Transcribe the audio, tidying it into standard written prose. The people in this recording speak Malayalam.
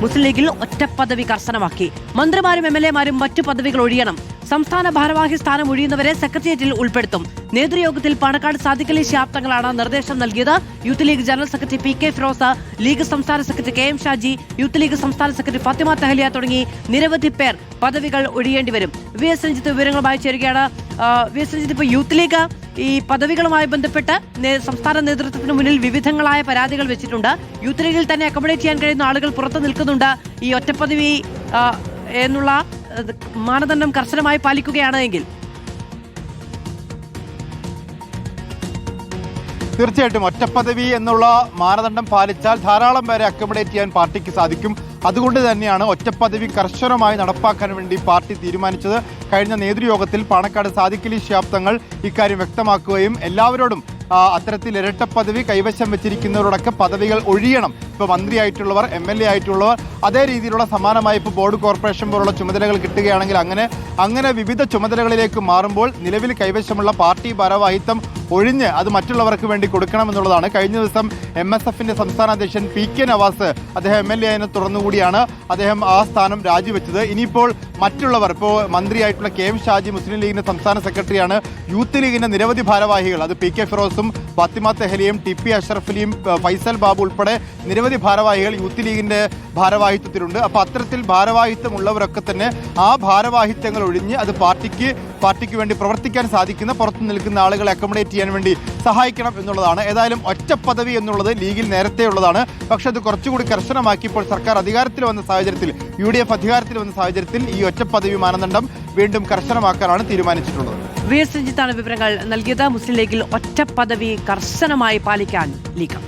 മുസ്ലിം ലീഗിൽ ഒറ്റപ്പദവി കർശനമാക്കി. മന്ത്രിമാരും MLA-മാരും മറ്റു പദവികൾ ഒഴിയണം. സംസ്ഥാന ഭാരവാഹി സ്ഥാനം ഒഴിയുന്നവരെ സെക്രട്ടേറിയറ്റിൽ ഉൾപ്പെടുത്തും. നേതൃയോഗത്തിൽ പാണക്കാട് സാദിഖലി ശിഹാബ് തങ്ങളാണ് നിർദ്ദേശം നൽകിയത്. Youth league general secretary PK Firoz, league സംസ്ഥാന secretary KM Shaji, youth league സംസ്ഥാന സെക്രട്ടറി ഫാത്തിമ തഹലിയ തുടങ്ങി നിരവധി പേർ പദവികൾ ഒഴിയേണ്ടി വരും. VS രഞ്ജിത്ത് വിവരങ്ങളുമായി ചേരുകയാണ്. VS രഞ്ജിത്ത്, ഇപ്പോൾ യൂത്ത് ലീഗ് ഈ പദവികളുമായി ബന്ധപ്പെട്ട് സംസ്ഥാന നേതൃത്വത്തിന് മുന്നിൽ വിവിധങ്ങളായ പരാതികൾ വെച്ചിട്ടുണ്ട്. യൂത്ത് ലീഗിൽ തന്നെ അക്കോമഡേറ്റ് ചെയ്യാൻ കഴിയുന്ന ആളുകൾ പുറത്തു നിൽക്കുന്നുണ്ട്. ഈ ഒറ്റപ്പദവി എന്നുള്ള മാനദണ്ഡം കർശനമായി പാലിക്കുകയാണ് എങ്കിൽ തീർച്ചയായിട്ടും ഒറ്റപ്പദവി എന്നുള്ള മാനദണ്ഡം പാലിച്ചാൽ ധാരാളം പേരെ അക്കോമഡേറ്റ് ചെയ്യാൻ പാർട്ടിക്ക് സാധിക്കും. അതുകൊണ്ട് തന്നെയാണ് ഒറ്റപ്പദവി കർശനമായി നടപ്പാക്കാൻ വേണ്ടി പാർട്ടി തീരുമാനിച്ചത്. കഴിഞ്ഞ നേതൃയോഗത്തിൽ പാണക്കാട് സാദിഖലി ശിഹാബ് തങ്ങൾ ഇക്കാര്യം വ്യക്തമാക്കുകയും എല്ലാവരോടും അത്തരത്തിൽ ഇരട്ടപ്പദവി കൈവശം വെച്ചിരിക്കുന്നവരോടൊക്കെ പദവികൾ ഒഴിയണം. ഇപ്പോൾ മന്ത്രിയായിട്ടുള്ളവർ, MLA ആയിട്ടുള്ളവർ, അതേ രീതിയിലുള്ള സമാനമായി ഇപ്പോൾ ബോർഡ് കോർപ്പറേഷൻ പോലുള്ള ചുമതലകൾ കിട്ടുകയാണെങ്കിൽ അങ്ങനെ വിവിധ ചുമതലകളിലേക്ക് മാറുമ്പോൾ നിലവിൽ കൈവശമുള്ള പാർട്ടി ഭാരവാഹിത്വം ഒഴിഞ്ഞ് അത് മറ്റുള്ളവർക്ക് വേണ്ടി കൊടുക്കണമെന്നുള്ളതാണ്. കഴിഞ്ഞ ദിവസം MSFന്റെ സംസ്ഥാന അധ്യക്ഷൻ PK നവാസ് അദ്ദേഹം MLA ആയതിനെ തുടർന്നുകൂടിയാണ് അദ്ദേഹം ആ സ്ഥാനം രാജിവെച്ചത്. ഇനിയിപ്പോൾ മറ്റുള്ളവർ, ഇപ്പോൾ മന്ത്രിയായിട്ടുള്ള KM ഷാജി മുസ്ലിം ലീഗിന്റെ സംസ്ഥാന സെക്രട്ടറിയാണ്. യൂത്ത് ലീഗിന്റെ നിരവധി ഭാരവാഹികൾ, അത് PK ഫിറോസും ഫാത്തിമ തെഹലിയും TP അഷ്റഫ് അലിയും ഫൈസൽ ബാബു ഉൾപ്പെടെ നിരവധി ഭാരവാഹികൾ യൂത്ത് ലീഗിന്റെ ഭാരവാഹിത്വത്തിലുണ്ട്. അപ്പോൾ അത്തരത്തിൽ ഭാരവാഹിത്വം ഉള്ളവരൊക്കെ തന്നെ ആ ഭാരവാഹിത്വങ്ങൾ ഒഴിഞ്ഞ് അത് പാർട്ടിക്ക് വേണ്ടി പ്രവർത്തിക്കാൻ സാധിക്കുന്ന പുറത്തു നിൽക്കുന്ന ആളുകളെ അക്കോമഡേറ്റ് ചെയ്യാൻ വേണ്ടി സഹായിക്കണം എന്നുള്ളതാണ്. ഏതായാലും ഒറ്റപ്പദവി എന്നുള്ളത് ലീഗിൽ നേരത്തെ ഉള്ളതാണ്. പക്ഷെ അത് കുറച്ചുകൂടി കർശനമാക്കി ഇപ്പോൾ സർക്കാർ അധികാരത്തിൽ വന്ന സാഹചര്യത്തിൽ, UDF അധികാരത്തിൽ വന്ന സാഹചര്യത്തിൽ ഈ ഒറ്റപ്പദവി മാനദണ്ഡം വീണ്ടും കർശനമാക്കാനാണ് തീരുമാനിച്ചിട്ടുള്ളത്. VS രഞ്ജിത്താണ് വിവരങ്ങൾ നൽകിയത്. മുസ്ലിം ലീഗിൽ ഒറ്റപ്പദവി കർശനമായി പാലിക്കാൻ ലീഗ്.